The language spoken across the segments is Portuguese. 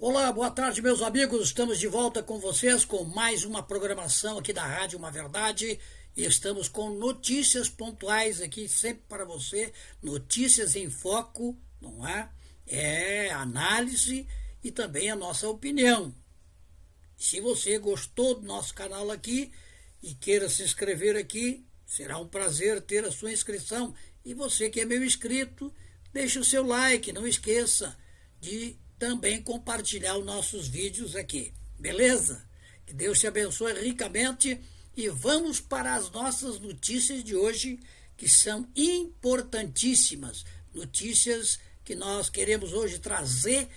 Olá, boa tarde, meus amigos. Estamos de volta com vocês com mais uma programação aqui da Rádio Uma Verdade. E estamos com notícias pontuais aqui, sempre para você. Notícias em foco, não é? É análise e também a nossa opinião. Se você gostou do nosso canal aqui e queira se inscrever aqui, será um prazer ter a sua inscrição. E você que é meu inscrito, deixe o seu like, não esqueça de também compartilhar os nossos vídeos aqui, beleza? Que Deus te abençoe ricamente e vamos para as nossas notícias de hoje, que são importantíssimas. Notícias que nós queremos hoje trazer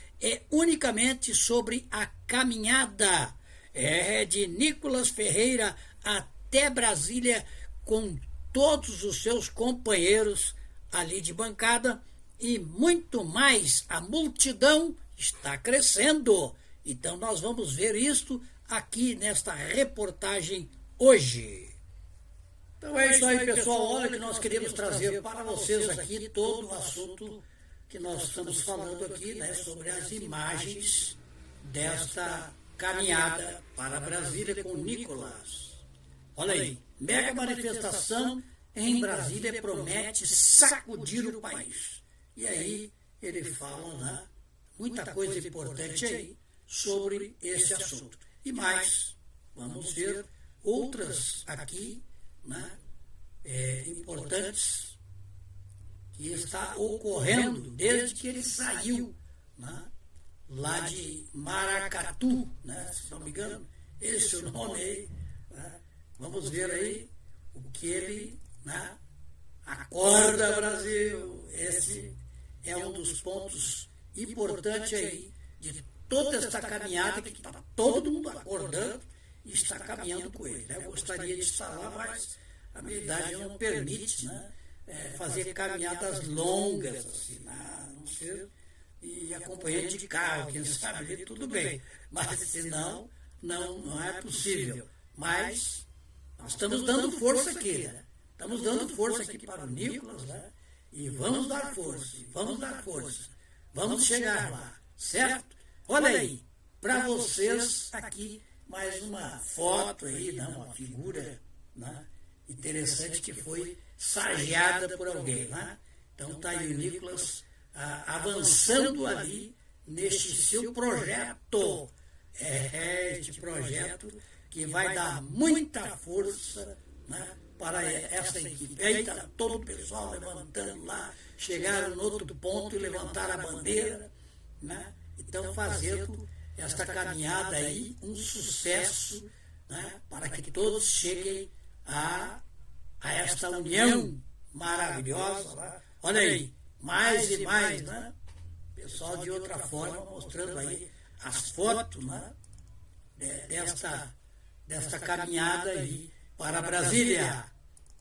unicamente sobre a caminhada de Nicolas Ferreira até Brasília com todos os seus companheiros ali de bancada e muito mais. A multidão está crescendo. Então nós vamos ver isto aqui nesta reportagem hoje. Então é isso aí, pessoal. Olha que nós queremos trazer para vocês aqui todo o assunto que nós estamos falando aqui, né, sobre as imagens desta caminhada para Brasília com Nicolas. Olha aí, mega manifestação em Brasília promete sacudir o país. E aí ele fala, né, muita coisa importante aí sobre esse assunto. E mais, vamos ver outras aqui, né, importantes que está ocorrendo desde que ele saiu, né, lá de Maracatu, né, se não me engano, esse é o nome aí. Né, vamos ver aí o que ele, né, acorda Brasil. Esse é um dos pontos importantes aí de toda esta caminhada que está todo mundo acordando e está caminhando com ele. Eu gostaria de estar lá, mas a minha idade não permite, né, fazer caminhadas longas, assim, não sei, e acompanhando de carro, quem sabe ali tudo bem, mas senão não é possível. Mas nós estamos dando força aqui, né? Estamos dando força aqui para o Nicolas, né? E vamos dar força, vamos chegar lá, certo? Olha aí, para vocês aqui mais uma foto aí, né? Uma figura, né, interessante que foi sarjada por alguém, né? Então está aí o Nicolas avançando ali neste seu projeto, este projeto que vai dar muita força, né, para essa equipe. Aí está todo o pessoal levantando lá, chegaram no outro ponto e levantaram a bandeira, né? Então fazendo esta caminhada aí um sucesso, né, para que todos cheguem a esta união maravilhosa. Né? Olha aí, mais e mais, né? Pessoal de outra forma mostrando aí as fotos, né, desta caminhada aí para Brasília.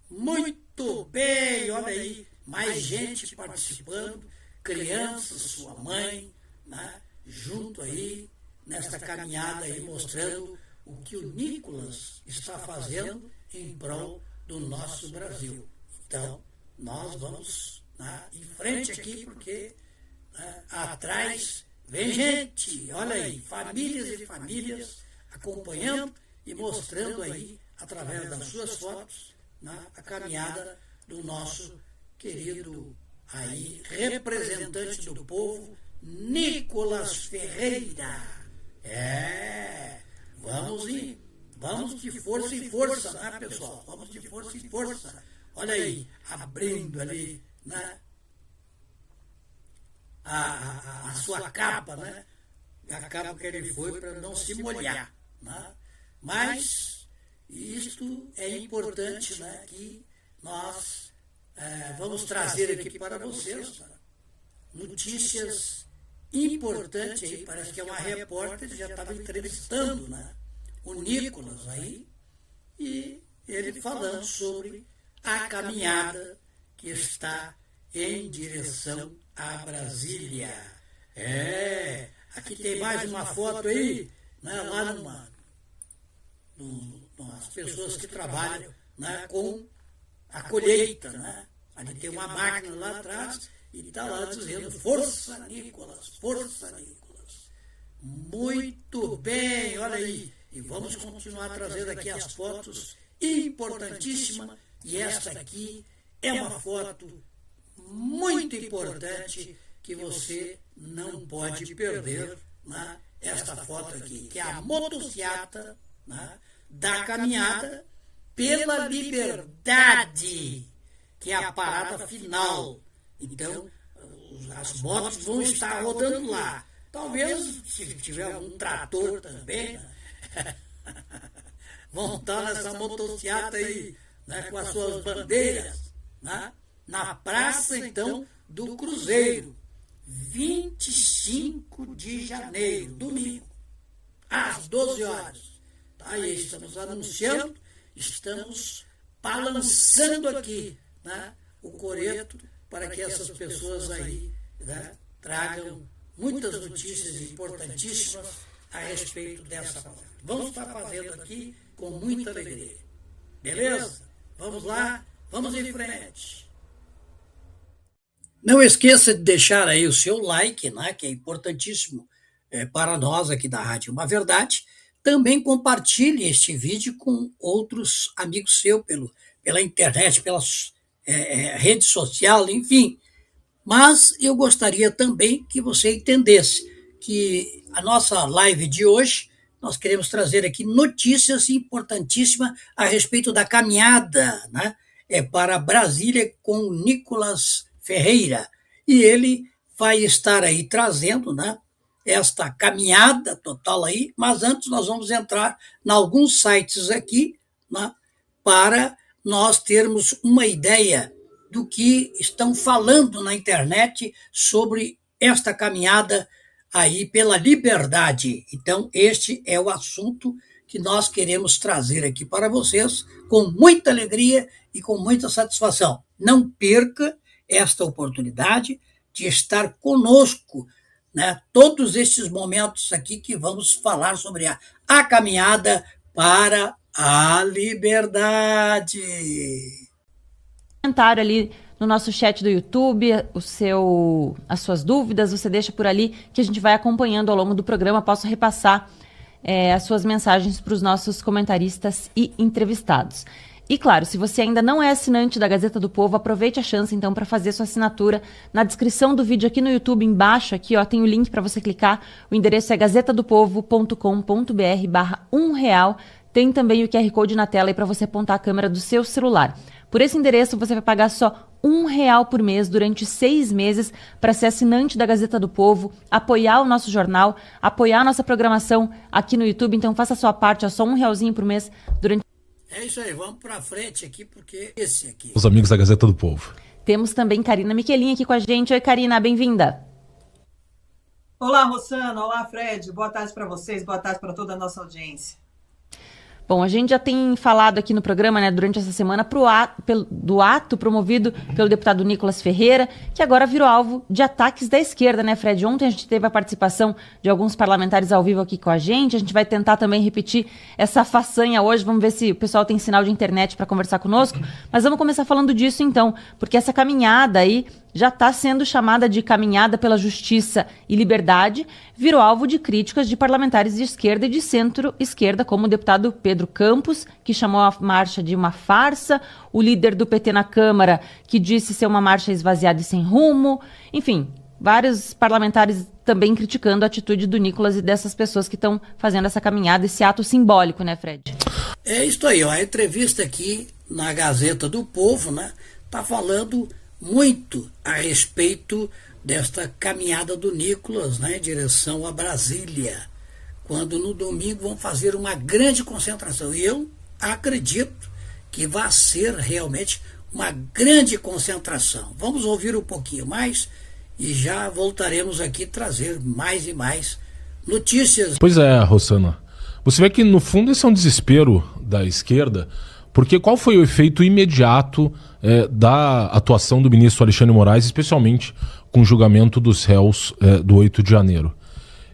Muito bem, olha aí, mais gente participando, crianças, sua mãe, né, junto aí nesta caminhada aí, mostrando o que o Nicolas está fazendo em prol do nosso Brasil. Então, nós vamos, né, em frente aqui, porque, né, atrás vem gente, olha aí, famílias e famílias acompanhando e mostrando aí, através das suas fotos, né, a caminhada do nosso querido aí representante do povo, Nicolas Ferreira. Vamos de força em força, né, pessoal? Vamos de força em força. Olha aí, abrindo ali, né, a sua capa, né? A capa que ele foi para não se molhar, né? Mas isto é importante, né, que nós vamos trazer aqui para vocês, né, notícias importantes aí. Parece que é uma repórter que já estava entrevistando, né, o Nicolas aí, e ele falando sobre a caminhada que está em direção a Brasília. Aqui tem mais uma foto aí, né, lá as pessoas que trabalham, né, com a colheita, né? Ali tem uma máquina lá atrás e está lá dizendo força Nicolas, Muito bem, olha aí. E vamos continuar trazendo aqui as fotos importantíssimas. E esta aqui é uma foto muito importante que você não pode perder, né? Esta foto aqui, que é a motociata, né, da caminhada pela liberdade, que é a parada final. Então, as motos vão estar rodando lá. Talvez, se tiver algum trator também, né, vão estar nessa motociata aí, né, com as suas bandeiras, né, na praça, então, do Cruzeiro, 25 de janeiro, domingo, às 12 horas. Tá aí, estamos anunciando, estamos balançando aqui, né, o coreto para que essas pessoas aí, né, tragam muitas notícias importantíssimas a respeito dessa coisa. Vamos estar fazendo aqui com muita alegria. Beleza? Vamos lá, vamos em frente. Não esqueça de deixar aí o seu like, né, que é importantíssimo para nós aqui da Rádio Uma Verdade. Também compartilhe este vídeo com outros amigos seus pela internet, pelas redes sociais, enfim. Mas eu gostaria também que você entendesse que a nossa live de hoje, nós queremos trazer aqui notícias importantíssimas a respeito da caminhada, né, para Brasília com Nicolas Ferreira. E ele vai estar aí trazendo, né, esta caminhada total aí, mas antes nós vamos entrar em alguns sites aqui, né, para nós termos uma ideia do que estão falando na internet sobre esta caminhada aí pela liberdade. Então, este é o assunto que nós queremos trazer aqui para vocês com muita alegria e com muita satisfação. Não perca esta oportunidade de estar conosco, né, todos estes momentos aqui que vamos falar sobre a caminhada para a liberdade. Comentário ali no nosso chat do YouTube, as suas dúvidas, você deixa por ali que a gente vai acompanhando ao longo do programa. Posso repassar as suas mensagens para os nossos comentaristas e entrevistados. E claro, se você ainda não é assinante da Gazeta do Povo, aproveite a chance então para fazer sua assinatura. Na descrição do vídeo aqui no YouTube, embaixo, aqui ó, tem o link para você clicar. O endereço é gazetadopovo.com.br/R$1. Tem também o QR Code na tela aí para você apontar a câmera do seu celular. Por esse endereço, você vai pagar só R$1 por mês durante 6 meses para ser assinante da Gazeta do Povo, apoiar o nosso jornal, apoiar a nossa programação aqui no YouTube. Então, faça a sua parte, é só R$1 por mês durante... É isso aí, vamos para frente aqui, porque esse aqui... Os amigos da Gazeta do Povo. Temos também Karina Miquelin aqui com a gente. Oi, Karina, bem-vinda. Olá, Rossana. Olá, Fred. Boa tarde para vocês, boa tarde para toda a nossa audiência. Bom, a gente já tem falado aqui no programa, né, durante essa semana, do ato promovido pelo deputado Nicolas Ferreira, que agora virou alvo de ataques da esquerda, né, Fred? Ontem a gente teve a participação de alguns parlamentares ao vivo aqui com a gente vai tentar também repetir essa façanha hoje, vamos ver se o pessoal tem sinal de internet para conversar conosco, mas vamos começar falando disso então, porque essa caminhada aí já está sendo chamada de caminhada pela justiça e liberdade, virou alvo de críticas de parlamentares de esquerda e de centro-esquerda, como o deputado Pedro Campos, que chamou a marcha de uma farsa, o líder do PT na Câmara, que disse ser uma marcha esvaziada e sem rumo, enfim, vários parlamentares também criticando a atitude do Nicolas e dessas pessoas que estão fazendo essa caminhada, esse ato simbólico, né, Fred? É isso aí, ó, a entrevista aqui na Gazeta do Povo, né, tá falando muito a respeito desta caminhada do Nicolas, né, em direção a Brasília, quando no domingo vão fazer uma grande concentração. E eu acredito que vai ser realmente uma grande concentração. Vamos ouvir um pouquinho mais e já voltaremos aqui trazer mais e mais notícias. Pois é, Rossana. Você vê que no fundo esse é um desespero da esquerda, porque qual foi o efeito imediato da atuação do ministro Alexandre Moraes, especialmente com o julgamento dos réus do 8 de janeiro?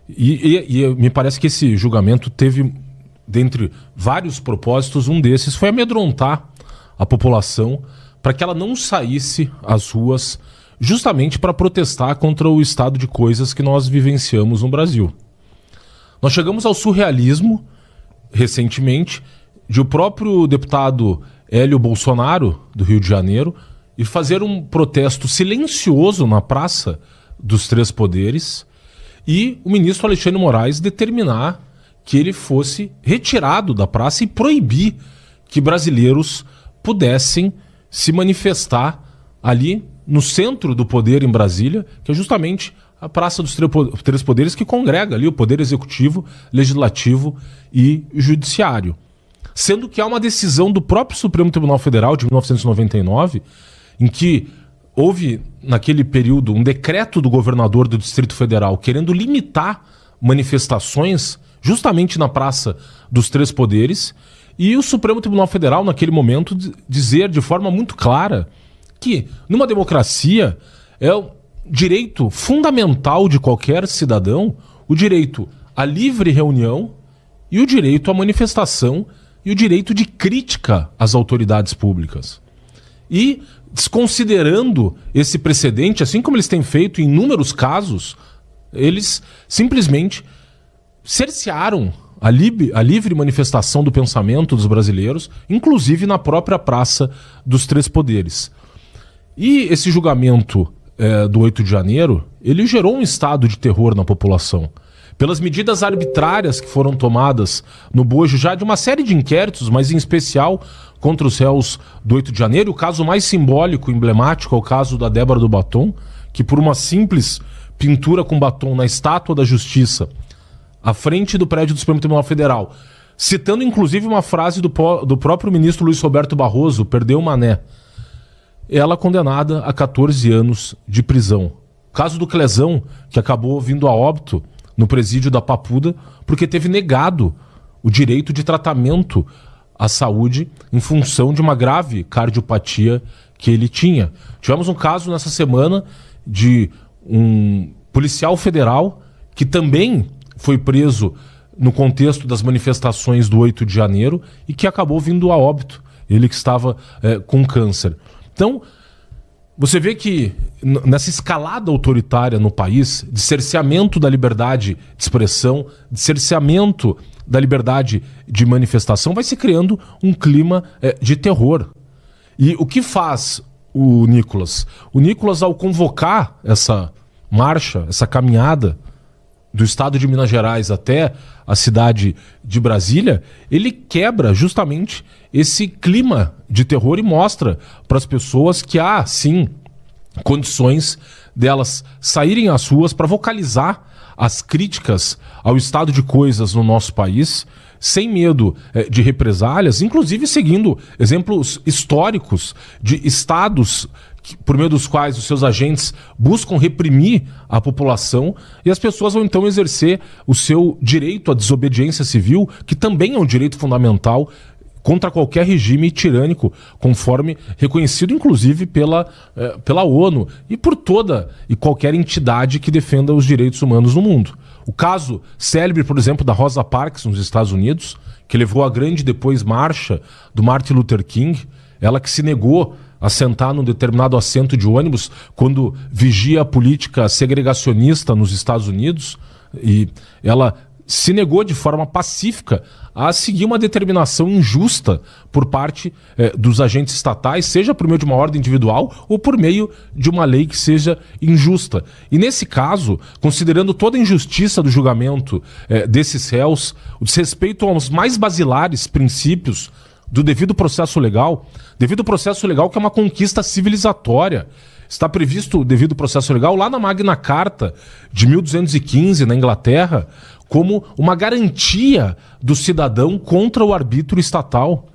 E me parece que esse julgamento teve, dentre vários propósitos, um desses foi amedrontar a população para que ela não saísse às ruas justamente para protestar contra o estado de coisas que nós vivenciamos no Brasil. Nós chegamos ao surrealismo, recentemente, de o próprio deputado Hélio Bolsonaro, do Rio de Janeiro, ir fazer um protesto silencioso na Praça dos Três Poderes e o ministro Alexandre Moraes determinar que ele fosse retirado da praça e proibir que brasileiros pudessem se manifestar ali no centro do poder em Brasília, que é justamente a Praça dos Três Poderes, que congrega ali o poder executivo, legislativo e judiciário. Sendo que há uma decisão do próprio Supremo Tribunal Federal de 1999, em que houve, naquele período, um decreto do governador do Distrito Federal querendo limitar manifestações justamente na Praça dos Três Poderes, e o Supremo Tribunal Federal, naquele momento, dizer de forma muito clara que, numa democracia, é o direito fundamental de qualquer cidadão o direito à livre reunião e o direito à manifestação e o direito de crítica às autoridades públicas. E, desconsiderando esse precedente, assim como eles têm feito em inúmeros casos, eles simplesmente cercearam a livre manifestação do pensamento dos brasileiros, inclusive na própria Praça dos Três Poderes. E esse julgamento do 8 de janeiro, ele gerou um estado de terror na população. Pelas medidas arbitrárias que foram tomadas no bojo já de uma série de inquéritos, mas em especial contra os réus do 8 de janeiro. O caso mais simbólico, emblemático, é o caso da Débora do Batom, que por uma simples pintura com batom na Estátua da Justiça, à frente do prédio do Supremo Tribunal Federal, citando inclusive uma frase do próprio ministro Luiz Roberto Barroso, perdeu o mané, ela condenada a 14 anos de prisão. O caso do Clezão, que acabou vindo a óbito no presídio da Papuda, porque teve negado o direito de tratamento à saúde em função de uma grave cardiopatia que ele tinha. Tivemos um caso nessa semana de um policial federal que também foi preso no contexto das manifestações do 8 de janeiro e que acabou vindo a óbito, ele que estava com câncer. Então, você vê que nessa escalada autoritária no país, de cerceamento da liberdade de expressão, de cerceamento da liberdade de manifestação, vai se criando um clima de terror. E o que faz o Nicolas? O Nicolas, ao convocar essa marcha, essa caminhada do estado de Minas Gerais até a cidade de Brasília, ele quebra justamente esse clima de terror e mostra para as pessoas que há, sim, condições delas saírem às ruas para vocalizar as críticas ao estado de coisas no nosso país, sem medo de represálias, inclusive seguindo exemplos históricos de estados por meio dos quais os seus agentes buscam reprimir a população, e as pessoas vão então exercer o seu direito à desobediência civil, que também é um direito fundamental contra qualquer regime tirânico, conforme reconhecido inclusive pela ONU e por toda e qualquer entidade que defenda os direitos humanos no mundo. O caso célebre, por exemplo, da Rosa Parks nos Estados Unidos, que levou à grande depois marcha do Martin Luther King, ela que se negou a sentar num determinado assento de ônibus quando vigia a política segregacionista nos Estados Unidos, e ela se negou de forma pacífica a seguir uma determinação injusta por parte dos agentes estatais, seja por meio de uma ordem individual ou por meio de uma lei que seja injusta. E nesse caso, considerando toda a injustiça do julgamento desses réus, o desrespeito aos mais basilares princípios do devido processo legal que é uma conquista civilizatória. Está previsto o devido processo legal lá na Magna Carta de 1215, na Inglaterra, como uma garantia do cidadão contra o arbítrio estatal.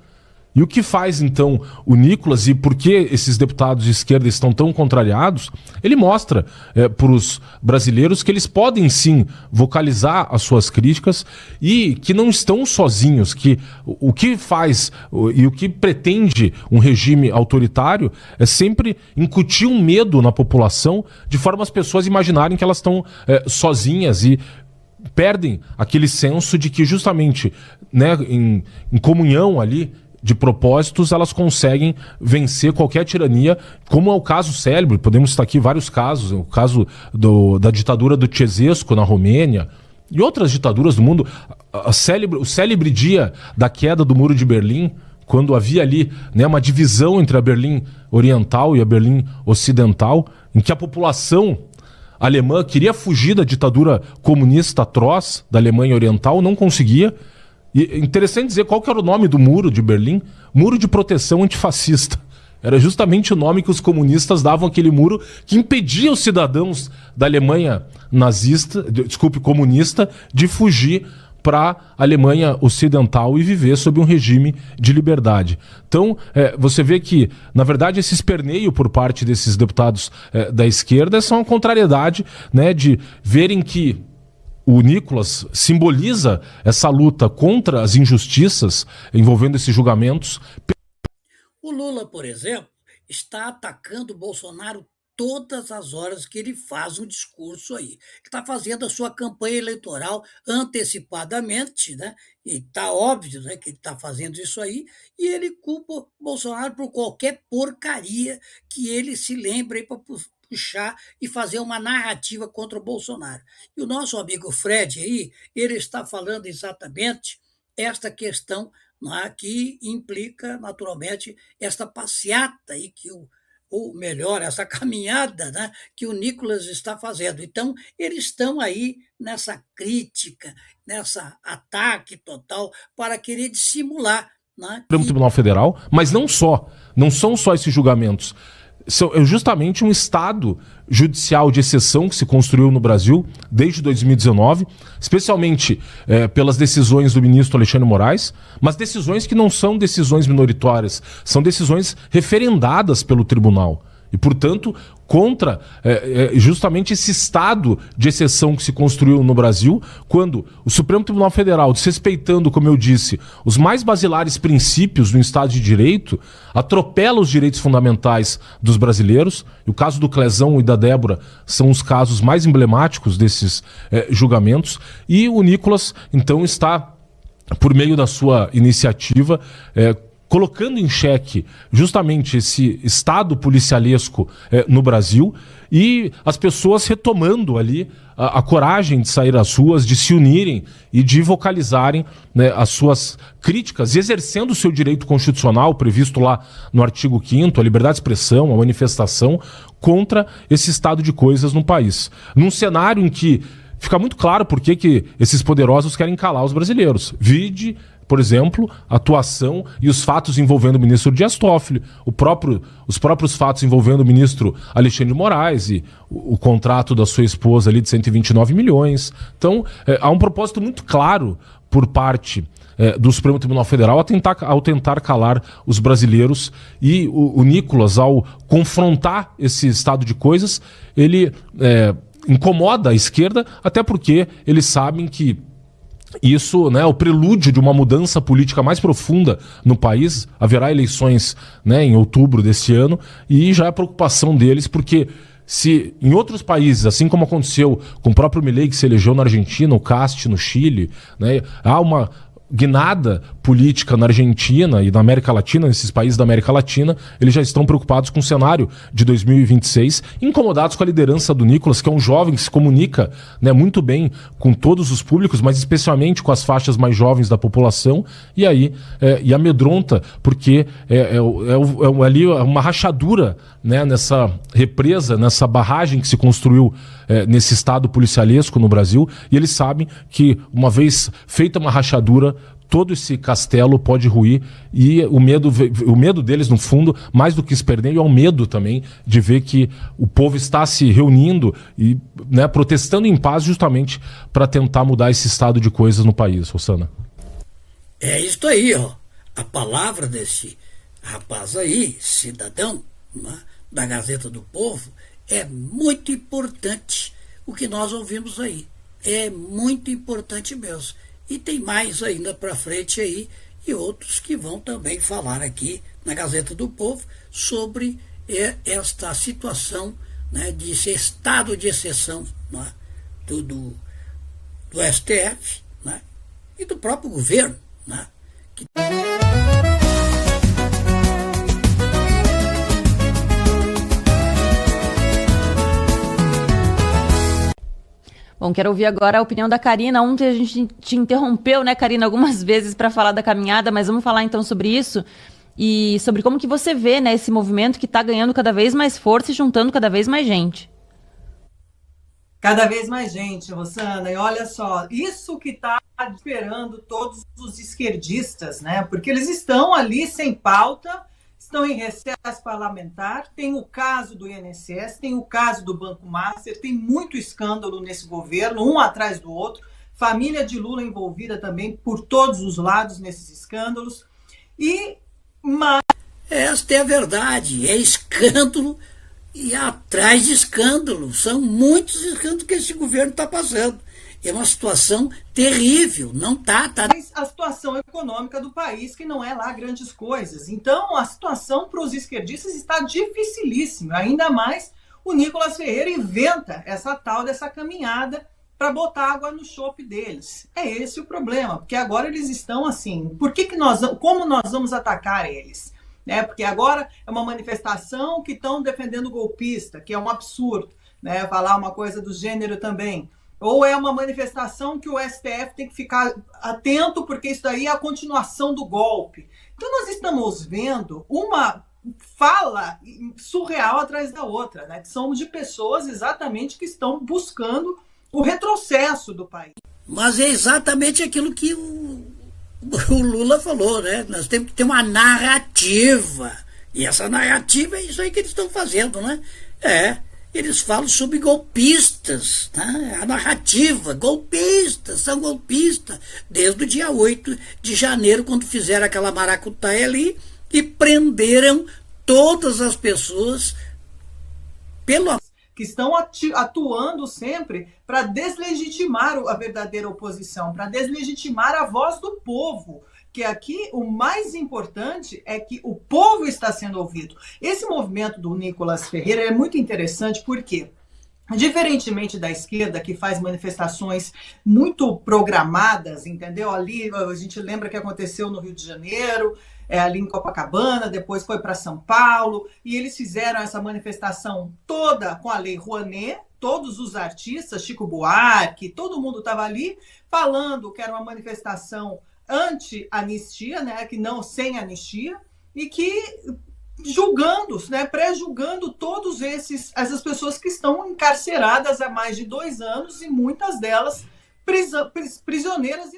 E o que faz, então, o Nicolas, e por que esses deputados de esquerda estão tão contrariados? Ele mostra para os brasileiros que eles podem, sim, vocalizar as suas críticas e que não estão sozinhos, que o que faz e o que pretende um regime autoritário é sempre incutir um medo na população, de forma as pessoas imaginarem que elas estão sozinhas e perdem aquele senso de que justamente, né, em comunhão ali, de propósitos, elas conseguem vencer qualquer tirania, como é o caso célebre. Podemos citar aqui vários casos, o caso da ditadura do Ceausescu na Romênia, e outras ditaduras do mundo. O célebre dia da queda do Muro de Berlim, quando havia ali, né, uma divisão entre a Berlim Oriental e a Berlim Ocidental, em que a população alemã queria fugir da ditadura comunista atroz da Alemanha Oriental, não conseguia. E é interessante dizer qual que era o nome do Muro de Berlim: Muro de Proteção Antifascista. Era justamente o nome que os comunistas davam àquele muro que impedia os cidadãos da Alemanha comunista, de fugir para a Alemanha Ocidental e viver sob um regime de liberdade. Então, você vê que, na verdade, esse esperneio por parte desses deputados da esquerda são a contrariedade, né, de verem que o Nicolas simboliza essa luta contra as injustiças envolvendo esses julgamentos. O Lula, por exemplo, está atacando o Bolsonaro todas as horas que ele faz um discurso aí. Ele está fazendo a sua campanha eleitoral antecipadamente, né? E está óbvio, né, que ele está fazendo isso aí, e ele culpa o Bolsonaro por qualquer porcaria que ele se lembre para puxar e fazer uma narrativa contra o Bolsonaro. E o nosso amigo Fred aí, ele está falando exatamente esta questão, né, que implica, naturalmente, esta passeata aí que ou melhor, essa caminhada, né, que o Nicolas está fazendo. Então, eles estão aí nessa crítica, nessa ataque total para querer dissimular, né, Supremo Tribunal Federal, mas não são só esses julgamentos. É justamente um estado judicial de exceção que se construiu no Brasil desde 2019, especialmente pelas decisões do ministro Alexandre de Moraes, mas decisões que não são decisões minoritárias, são decisões referendadas pelo tribunal. E, portanto, contra justamente esse estado de exceção que se construiu no Brasil, quando o Supremo Tribunal Federal, desrespeitando, como eu disse, os mais basilares princípios do Estado de Direito, atropela os direitos fundamentais dos brasileiros. E o caso do Clezão e da Débora são os casos mais emblemáticos desses julgamentos. E o Nicolas, então, está, por meio da sua iniciativa, colocando em xeque justamente esse estado policialesco no Brasil, e as pessoas retomando ali a coragem de sair às ruas, de se unirem e de vocalizarem, né, as suas críticas, e exercendo o seu direito constitucional previsto lá no artigo 5º, a liberdade de expressão, a manifestação, contra esse estado de coisas no país. Num cenário em que fica muito claro por que esses poderosos querem calar os brasileiros. Vide, por exemplo, a atuação e os fatos envolvendo o ministro Dias Toffoli, os próprios fatos envolvendo o ministro Alexandre de Moraes e o contrato da sua esposa ali de 129 milhões. Então, há um propósito muito claro por parte do Supremo Tribunal Federal ao tentar calar os brasileiros, e o Nicolas, ao confrontar esse estado de coisas, ele incomoda a esquerda, até porque eles sabem que isso, né, é o prelúdio de uma mudança política mais profunda no país. Haverá eleições, né, em outubro desse ano, e já é preocupação deles, porque se em outros países, assim como aconteceu com o próprio Milei, que se elegeu na Argentina, o Cast no Chile, né, há uma guinada política na Argentina e na América Latina, nesses países da América Latina, eles já estão preocupados com o cenário de 2026, incomodados com a liderança do Nicolas, que é um jovem que se comunica, né, muito bem com todos os públicos, mas especialmente com as faixas mais jovens da população, e aí e amedronta, porque ali uma rachadura, né, nessa represa, nessa barragem que se construiu nesse estado policialesco no Brasil, e eles sabem que, uma vez feita uma rachadura, todo esse castelo pode ruir, e o medo deles, no fundo, mais do que esperneio, é o medo também de ver que o povo está se reunindo e, né, protestando em paz justamente para tentar mudar esse estado de coisas no país, Rossana. É isso aí, ó. A palavra desse rapaz aí, cidadão, né, da Gazeta do Povo, é muito importante o que nós ouvimos aí. É muito importante mesmo. E tem mais ainda para frente aí, e outros que vão também falar aqui na Gazeta do Povo sobre esta situação, né, de estado de exceção, né, do STF, né, e do próprio governo, né, que... Bom, quero ouvir agora a opinião da Karina. Ontem a gente te interrompeu, né, Karina, algumas vezes para falar da caminhada, mas vamos falar então sobre isso e sobre como que você vê, né, esse movimento que está ganhando cada vez mais força e juntando cada vez mais gente. Cada vez mais gente, Rosana, e olha só, isso que está esperando todos os esquerdistas, né? Porque eles estão ali sem pauta, estão em recesso parlamentar, tem o caso do INSS, tem o caso do Banco Master, tem muito escândalo nesse governo, um atrás do outro, família de Lula envolvida também por todos os lados nesses escândalos, mas... Esta é a verdade, é escândalo e atrás de escândalo. São muitos escândalos que esse governo está passando. É uma situação terrível, não está... Mas a situação econômica do país, que não é lá grandes coisas. Então, a situação para os esquerdistas está dificilíssima. Ainda mais o Nicolas Ferreira inventa essa tal dessa caminhada para botar água no chope deles. É esse o problema, porque agora eles estão assim... Como nós vamos atacar eles? Porque agora é uma manifestação que estão defendendo o golpista, que é um absurdo, né? Falar uma coisa do gênero também. Ou é uma manifestação que o STF tem que ficar atento, porque isso daí é a continuação do golpe. Então nós estamos vendo uma fala surreal atrás da outra, né? São de pessoas exatamente que estão buscando o retrocesso do país. Mas é exatamente aquilo que o Lula falou, né? Nós temos que ter uma narrativa. E essa narrativa é isso aí que eles estão fazendo, né? Eles falam sobre golpistas, né? A narrativa, golpistas, são golpistas. Desde o dia 8 de janeiro, quando fizeram aquela maracutaia ali e prenderam todas as pessoas que estão atuando sempre para deslegitimar a verdadeira oposição, para deslegitimar a voz do povo, que aqui o mais importante é que o povo está sendo ouvido. Esse movimento do Nicolas Ferreira é muito interessante porque, diferentemente da esquerda, que faz manifestações muito programadas, entendeu? Ali a gente lembra que aconteceu no Rio de Janeiro, ali em Copacabana, depois foi para São Paulo, e eles fizeram essa manifestação toda com a Lei Rouanet, todos os artistas, Chico Buarque, todo mundo estava ali falando que era uma manifestação anti-anistia, né, que não sem anistia, e que julgando, né, pré-julgando todos essas pessoas que estão encarceradas há mais de 2 anos e muitas delas prisioneiras.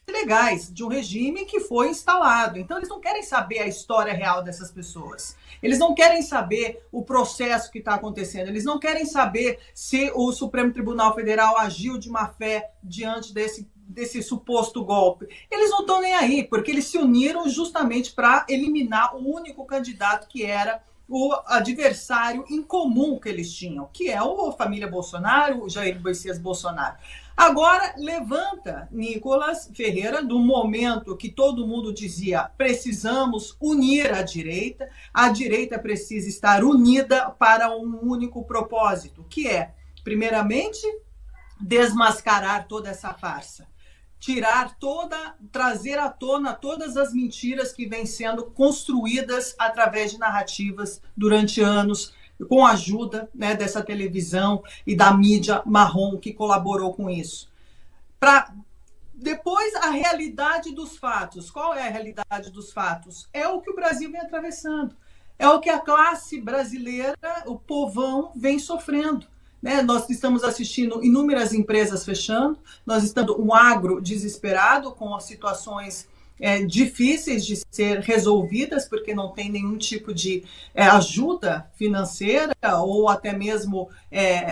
Legais de um regime que foi instalado. Então eles não querem saber a história real dessas pessoas. Eles não querem saber o processo que está acontecendo. Eles não querem saber se o Supremo Tribunal Federal agiu de má fé diante desse suposto golpe. Eles não estão nem aí, porque eles se uniram justamente para eliminar o único candidato que era o adversário em comum que eles tinham, que é a família Bolsonaro, o Jair Messias Bolsonaro. Agora, levanta Nicolas Ferreira, do momento que todo mundo dizia precisamos unir a direita precisa estar unida para um único propósito, que é, primeiramente, desmascarar toda essa farsa. Trazer à tona todas as mentiras que vêm sendo construídas através de narrativas durante anos, com a ajuda, né, dessa televisão e da mídia marrom que colaborou com isso. Depois, a realidade dos fatos. Qual é a realidade dos fatos? É o que o Brasil vem atravessando. É o que a classe brasileira, o povão, vem sofrendo. Né? Nós estamos assistindo inúmeras empresas fechando, nós estamos um agro desesperado com as situações difíceis de ser resolvidas, porque não tem nenhum tipo de ajuda financeira ou até mesmo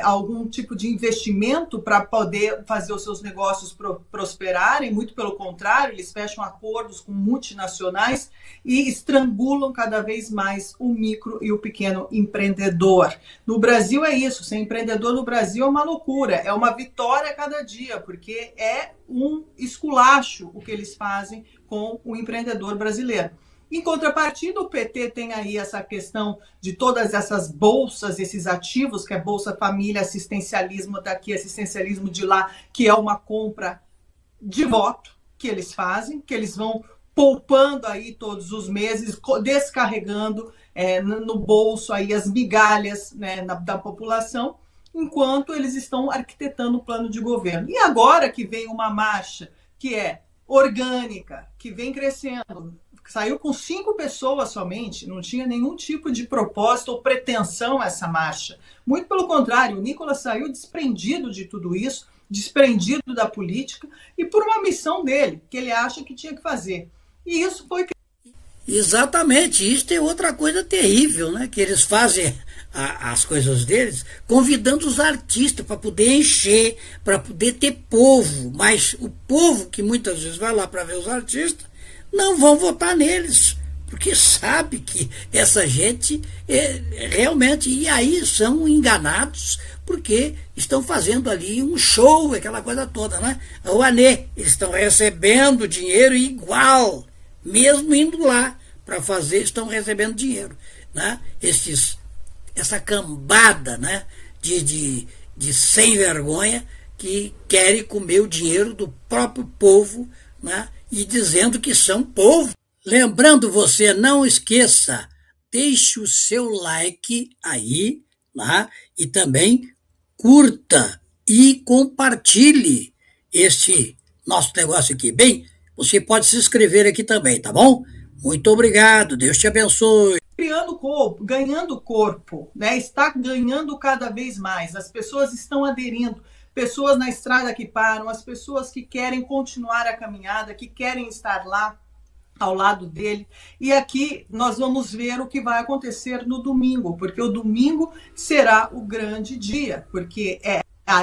algum tipo de investimento para poder fazer os seus negócios prosperarem. Muito pelo contrário, eles fecham acordos com multinacionais e estrangulam cada vez mais o micro e o pequeno empreendedor. No Brasil é isso, ser empreendedor no Brasil é uma loucura, é uma vitória a cada dia, porque é um esculacho o que eles fazem com o empreendedor brasileiro. Em contrapartida, o PT tem aí essa questão de todas essas bolsas, esses ativos, que é Bolsa Família, assistencialismo daqui, assistencialismo de lá, que é uma compra de voto que eles fazem, que eles vão poupando aí todos os meses, descarregando no bolso aí as migalhas, né, da população, enquanto eles estão arquitetando o plano de governo. E agora que vem uma marcha que é orgânica, que vem crescendo, saiu com 5 pessoas somente, não tinha nenhum tipo de propósito ou pretensão essa marcha. Muito pelo contrário, o Nicolas saiu desprendido de tudo isso, desprendido da política e por uma missão dele, que ele acha que tinha que fazer. E isso foi... Exatamente, isso é outra coisa terrível, né? Que eles fazem as coisas deles convidando os artistas para poder encher, para poder ter povo, mas o povo que muitas vezes vai lá para ver os artistas não vão votar neles, porque sabe que essa gente realmente, e aí são enganados, porque estão fazendo ali um show, aquela coisa toda, né? O Anê, eles estão recebendo dinheiro igual, mesmo indo lá para fazer, estão recebendo dinheiro, né? Essa cambada, né, de sem vergonha que querem comer o dinheiro do próprio povo, né, e dizendo que são povo. Lembrando você, não esqueça, deixe o seu like aí, né, e também curta e compartilhe este nosso negócio aqui. Bem, você pode se inscrever aqui também, tá bom? Muito obrigado, Deus te abençoe. Criando corpo, ganhando corpo, né? Está ganhando cada vez mais. As pessoas estão aderindo, pessoas na estrada que param, as pessoas que querem continuar a caminhada, que querem estar lá ao lado dele. E aqui nós vamos ver o que vai acontecer no domingo, porque o domingo será o grande dia, porque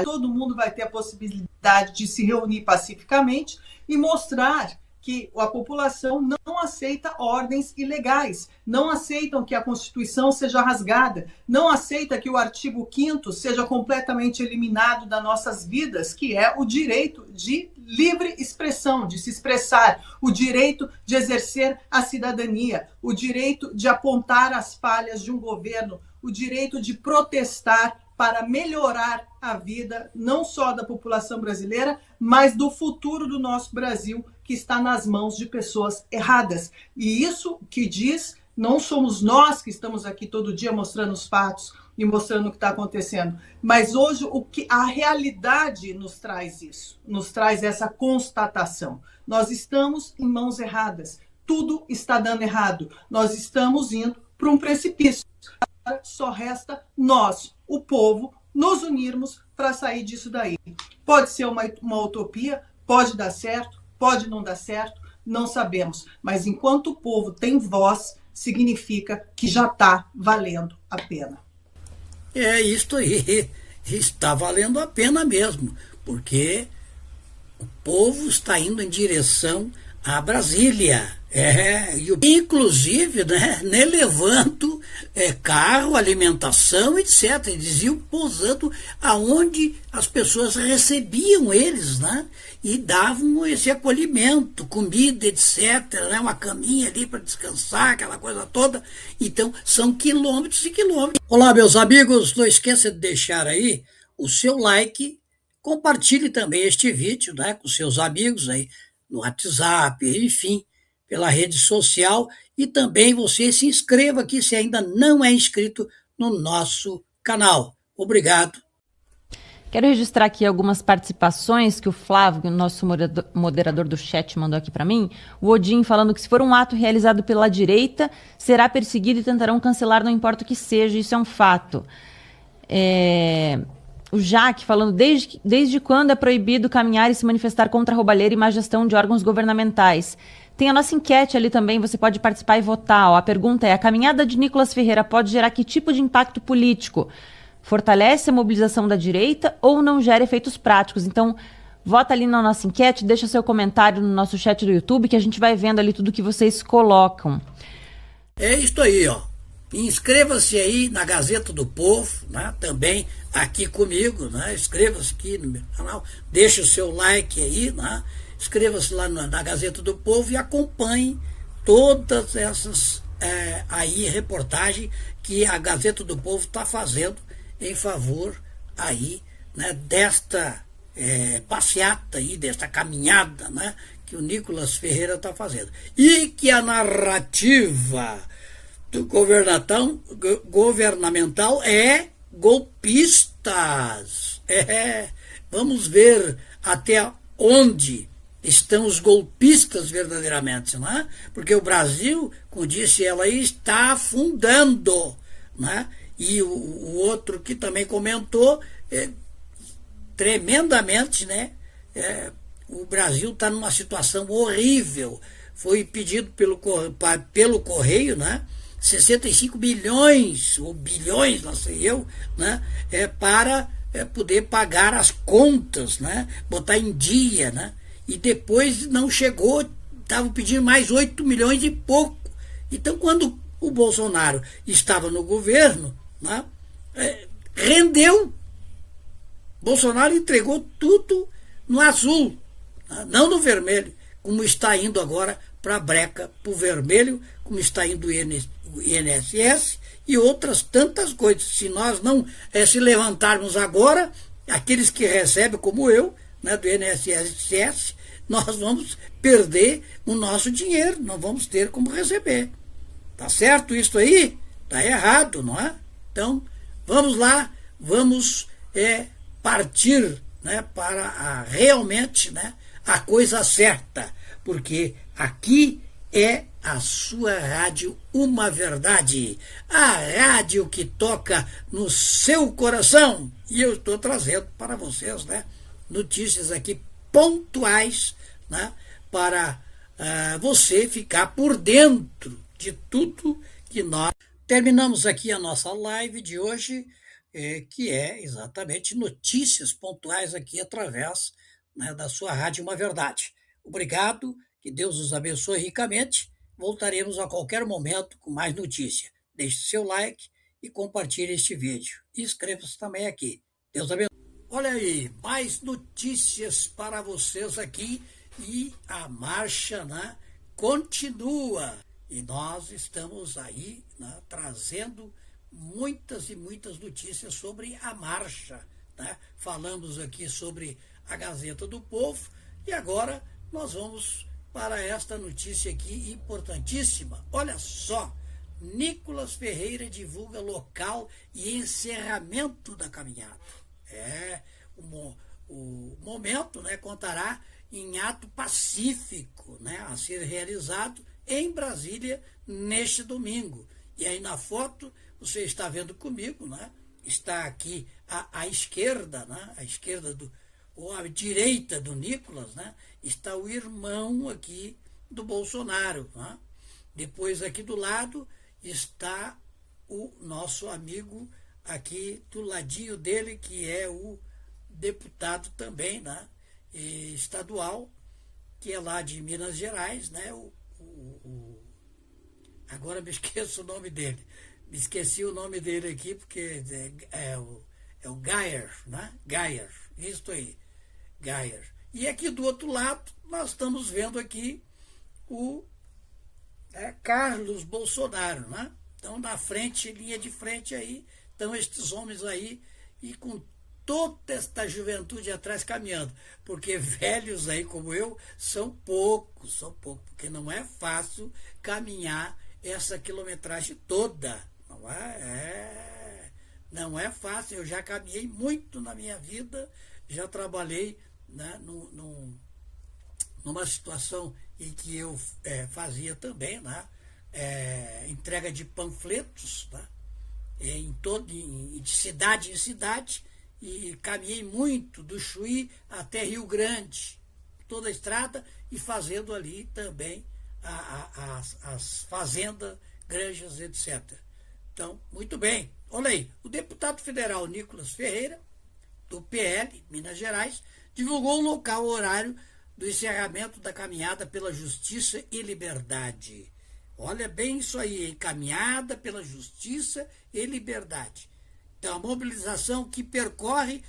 todo mundo vai ter a possibilidade de se reunir pacificamente e mostrar que a população não aceita ordens ilegais, não aceitam que a Constituição seja rasgada, não aceita que o artigo 5º seja completamente eliminado das nossas vidas, que é o direito de livre expressão, de se expressar, o direito de exercer a cidadania, o direito de apontar as falhas de um governo, o direito de protestar para melhorar a vida não só da população brasileira, mas do futuro do nosso Brasil, que está nas mãos de pessoas erradas. E isso que diz, não somos nós que estamos aqui todo dia mostrando os fatos e mostrando o que está acontecendo, mas hoje a realidade nos traz isso, nos traz essa constatação. Nós estamos em mãos erradas, tudo está dando errado, nós estamos indo para um precipício. Só resta nós, o povo, nos unirmos para sair disso daí. Pode ser uma utopia, pode dar certo, pode não dar certo, não sabemos. Mas enquanto o povo tem voz, significa que já está valendo a pena. É isso aí, está valendo a pena mesmo, porque o povo está indo em direção a Brasília. Inclusive, né, levando carro, alimentação, etc. Eles iam pousando aonde as pessoas recebiam eles, né, e davam esse acolhimento, comida, etc. Né, uma caminha ali para descansar, aquela coisa toda. Então, são quilômetros e quilômetros. Olá, meus amigos, não esqueça de deixar aí o seu like, compartilhe também este vídeo, né, com seus amigos aí no WhatsApp, enfim, pela rede social, e também você se inscreva aqui se ainda não é inscrito no nosso canal. Obrigado. Quero registrar aqui algumas participações que o Flávio, nosso moderador do chat, mandou aqui para mim. O Odin falando que se for um ato realizado pela direita, será perseguido e tentarão cancelar, não importa o que seja, isso é um fato. O Jaque falando, desde quando é proibido caminhar e se manifestar contra a roubalheira e má gestão de órgãos governamentais? Tem a nossa enquete ali também, você pode participar e votar. Ó. A pergunta é: a caminhada de Nicolas Ferreira pode gerar que tipo de impacto político? Fortalece a mobilização da direita ou não gera efeitos práticos? Então, vota ali na nossa enquete, deixa seu comentário no nosso chat do YouTube, que a gente vai vendo ali tudo que vocês colocam. É isso aí, ó. Inscreva-se aí na Gazeta do Povo, né? Também aqui comigo, né? Inscreva-se aqui no meu canal, deixe o seu like aí, né? Inscreva-se lá na Gazeta do Povo e acompanhe todas essas aí reportagens que a Gazeta do Povo está fazendo em favor aí, né, desta passeata aí, desta caminhada, né, que o Nicolas Ferreira está fazendo. E que a narrativa do governamental é golpistas. Vamos ver até onde estão os golpistas verdadeiramente, né? Porque o Brasil, como disse ela aí, está afundando, né? E o outro que também comentou, tremendamente, né? O Brasil está numa situação horrível. Foi pedido pelo correio, né? 65 bilhões, ou bilhões, não sei eu, né? Para poder pagar as contas, né? Botar em dia, né? E depois não chegou, estavam pedindo mais 8 milhões e pouco. Então, quando o Bolsonaro estava no governo, né, rendeu. Bolsonaro entregou tudo no azul, né, não no vermelho, como está indo agora para a breca, para o vermelho, como está indo o INSS e outras tantas coisas. Se nós não se levantarmos agora, aqueles que recebem, como eu, né, do INSS, nós vamos perder o nosso dinheiro, não vamos ter como receber. Tá certo isso aí? Tá errado, não é? Então, vamos lá, vamos partir, né, para realmente, né, a coisa certa, porque aqui é a sua rádio Uma Verdade, a rádio que toca no seu coração. E eu estou trazendo para vocês, né, notícias aqui pontuais, né, para você ficar por dentro de tudo que nós... Terminamos aqui a nossa live de hoje, que é exatamente notícias pontuais aqui através, né, da sua rádio Uma Verdade. Obrigado, que Deus os abençoe ricamente. Voltaremos a qualquer momento com mais notícia. Deixe seu like e compartilhe este vídeo. E inscreva-se também aqui. Deus abençoe. Olha aí, mais notícias para vocês aqui e a marcha, né, continua. E nós estamos aí, né, trazendo muitas e muitas notícias sobre a marcha, né? Falamos aqui sobre a Gazeta do Povo e agora nós vamos para esta notícia aqui importantíssima. Olha só, Nicolas Ferreira divulga local e encerramento da caminhada. O momento, né, contará em ato pacífico, né, a ser realizado em Brasília neste domingo. E aí na foto você está vendo comigo, né? Está aqui à esquerda, né? À esquerda ou à direita do Nicolas, né? Está o irmão aqui do Bolsonaro, né? Depois aqui do lado está o nosso amigo aqui do ladinho dele, que é o deputado também, né? Estadual, que é lá de Minas Gerais, né? Agora me esqueço o nome dele. Me esqueci o nome dele aqui, porque é o Geyer, né? Geyer, isso aí, Geyer. E aqui do outro lado, nós estamos vendo aqui o Carlos Bolsonaro, né? Então, na frente, linha de frente aí, estão estes homens aí, e com toda esta juventude atrás caminhando, porque velhos aí como eu são poucos, porque não é fácil caminhar essa quilometragem toda, não é fácil. Eu já caminhei muito na minha vida, já trabalhei, né, numa situação em que eu fazia também, né, entrega de panfletos, né, de cidade em cidade, e caminhei muito do Chuí até Rio Grande, toda a estrada, e fazendo ali também as fazendas, granjas, etc. Então, muito bem. Olha aí, o deputado federal Nicolas Ferreira, do PL, Minas Gerais, divulgou o local, o horário do encerramento da caminhada pela justiça e liberdade. Olha bem isso aí, hein? Caminhada pela justiça e liberdade. Então, a mobilização que percorre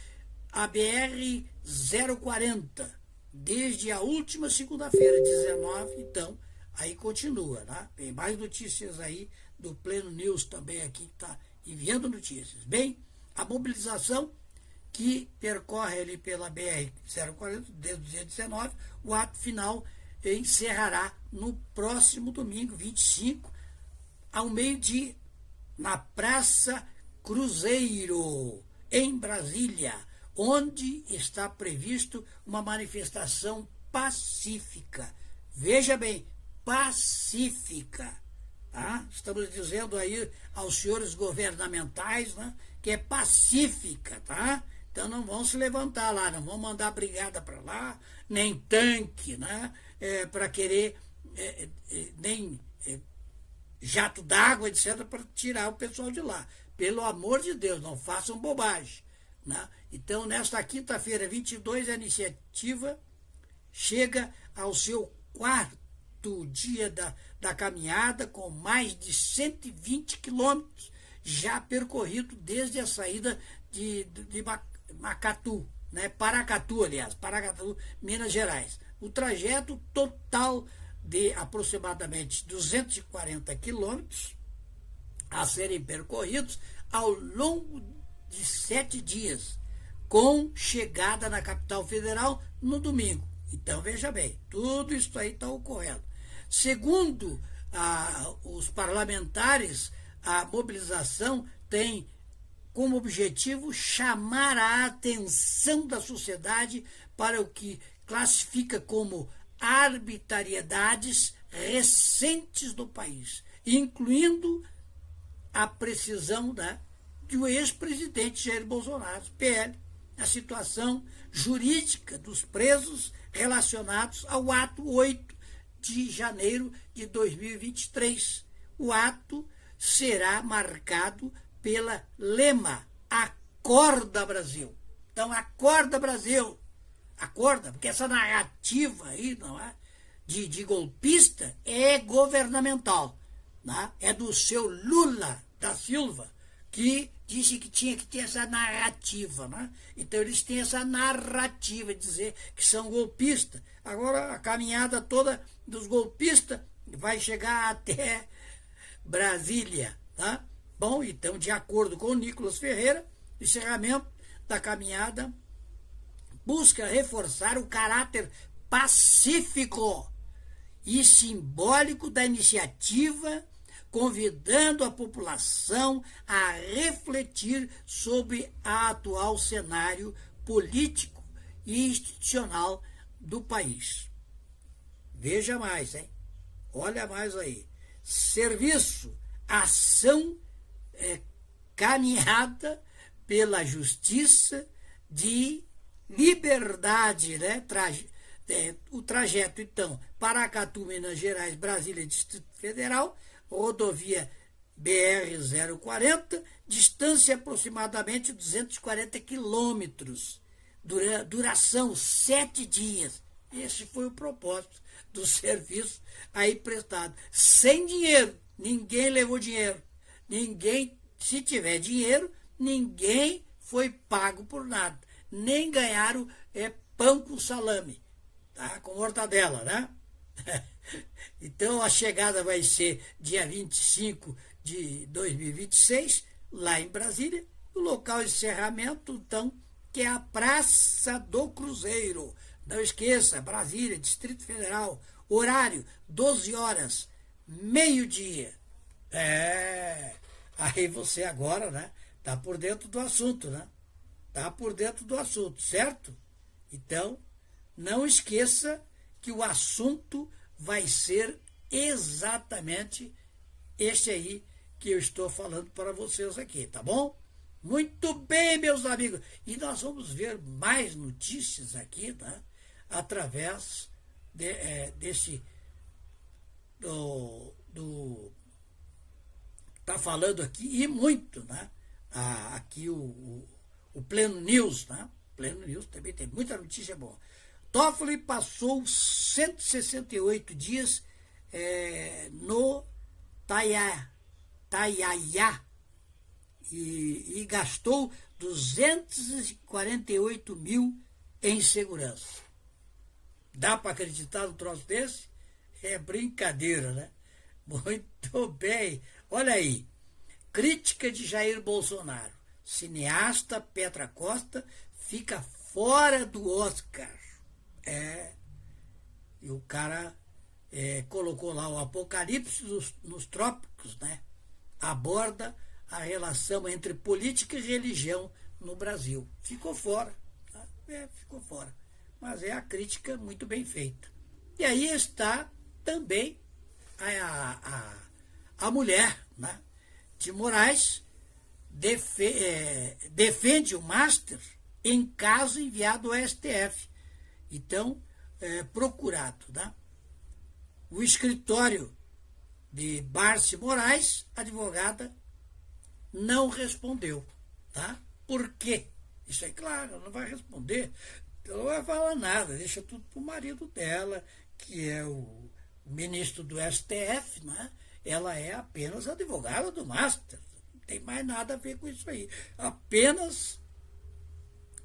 a BR-040 desde a última segunda-feira, 19, então, aí continua, né? Tem mais notícias aí do Pleno News também aqui, que está enviando notícias. Bem, a mobilização que percorre ali pela BR-040 desde o dia 19, o ato final encerrará no próximo domingo, 25, ao meio-dia, na Praça Cruzeiro, em Brasília, onde está previsto uma manifestação pacífica. Veja bem, pacífica. Tá? Estamos dizendo aí aos senhores governamentais, né, que é pacífica, tá? Então não vão se levantar lá, não vão mandar brigada para lá, nem tanque, né, para querer, nem jato d'água, etc., para tirar o pessoal de lá. Pelo amor de Deus, não façam bobagem. Né? Então, nesta quinta-feira, 22, a iniciativa chega ao seu quarto dia da caminhada, com mais de 120 quilômetros já percorrido desde a saída de Macatu, né? Paracatu, aliás, Paracatu, Minas Gerais. O trajeto total de aproximadamente 240 quilômetros a serem percorridos ao longo de 7 dias, com chegada na capital federal no domingo. Então, veja bem, tudo isso aí está ocorrendo. Segundo os parlamentares, a mobilização tem como objetivo chamar a atenção da sociedade para o que classifica como arbitrariedades recentes do país, incluindo a precisão do ex-presidente Jair Bolsonaro, PL, a situação jurídica dos presos relacionados ao ato 8 de janeiro de 2023. O ato será marcado pela lema Acorda Brasil. Então, acorda Brasil. Acorda, porque essa narrativa aí, não é, de golpista é governamental. Né? É do seu Lula da Silva, que disse que tinha que ter essa narrativa. Né? Então, eles têm essa narrativa de dizer que são golpistas. Agora, a caminhada toda dos golpistas vai chegar até Brasília. Tá? Bom, então, de acordo com o Nicolas Ferreira, o encerramento da caminhada busca reforçar o caráter pacífico e simbólico da iniciativa, convidando a população a refletir sobre o atual cenário político e institucional do país. Veja mais, hein? Olha mais aí. Serviço, ação, caminhada pela justiça de liberdade, né? O trajeto, então, Paracatu, Minas Gerais, Brasília, Distrito Federal, rodovia BR-040, distância aproximadamente 240 quilômetros, duração 7 dias. Esse foi o propósito do serviço aí prestado. Sem dinheiro, ninguém levou dinheiro. Ninguém, se tiver dinheiro, ninguém foi pago por nada. Nem ganharam pão com salame, tá? Com mortadela, né? Então a chegada vai ser dia 25 de 2026, lá em Brasília. O local de encerramento, então, que é a Praça do Cruzeiro. Não esqueça, Brasília, Distrito Federal, horário 12 horas, meio-dia. Aí você agora, né, tá por dentro do assunto, né? Tá por dentro do assunto, certo? Então, não esqueça que o assunto vai ser exatamente este aí que eu estou falando para vocês aqui, tá bom? Muito bem, meus amigos. E nós vamos ver mais notícias aqui, né? Através desse tá falando aqui, e muito, né? Aqui o Pleno News, né? Pleno News também tem muita notícia boa. Toffoli passou 168 dias no Taiaiá e gastou 248 mil em segurança. Dá para acreditar num troço desse? É brincadeira, né? Muito bem. Olha aí. Crítica de Jair Bolsonaro. Cineasta Petra Costa fica fora do Oscar. E o cara colocou lá o Apocalipse nos Trópicos, né? Aborda a relação entre política e religião no Brasil. Ficou fora. Tá? Ficou fora. Mas é a crítica muito bem feita. E aí está também a mulher, né, de Moraes, defende o Master em caso enviado ao STF. Então, procurado. Né? O escritório de Barci Moraes, advogada, não respondeu. Tá? Por quê? Isso é claro, ela não vai responder. Ela não vai falar nada, deixa tudo para o marido dela, que é o ministro do STF, né? Ela é apenas advogada do Master. Não tem mais nada a ver com isso aí. Apenas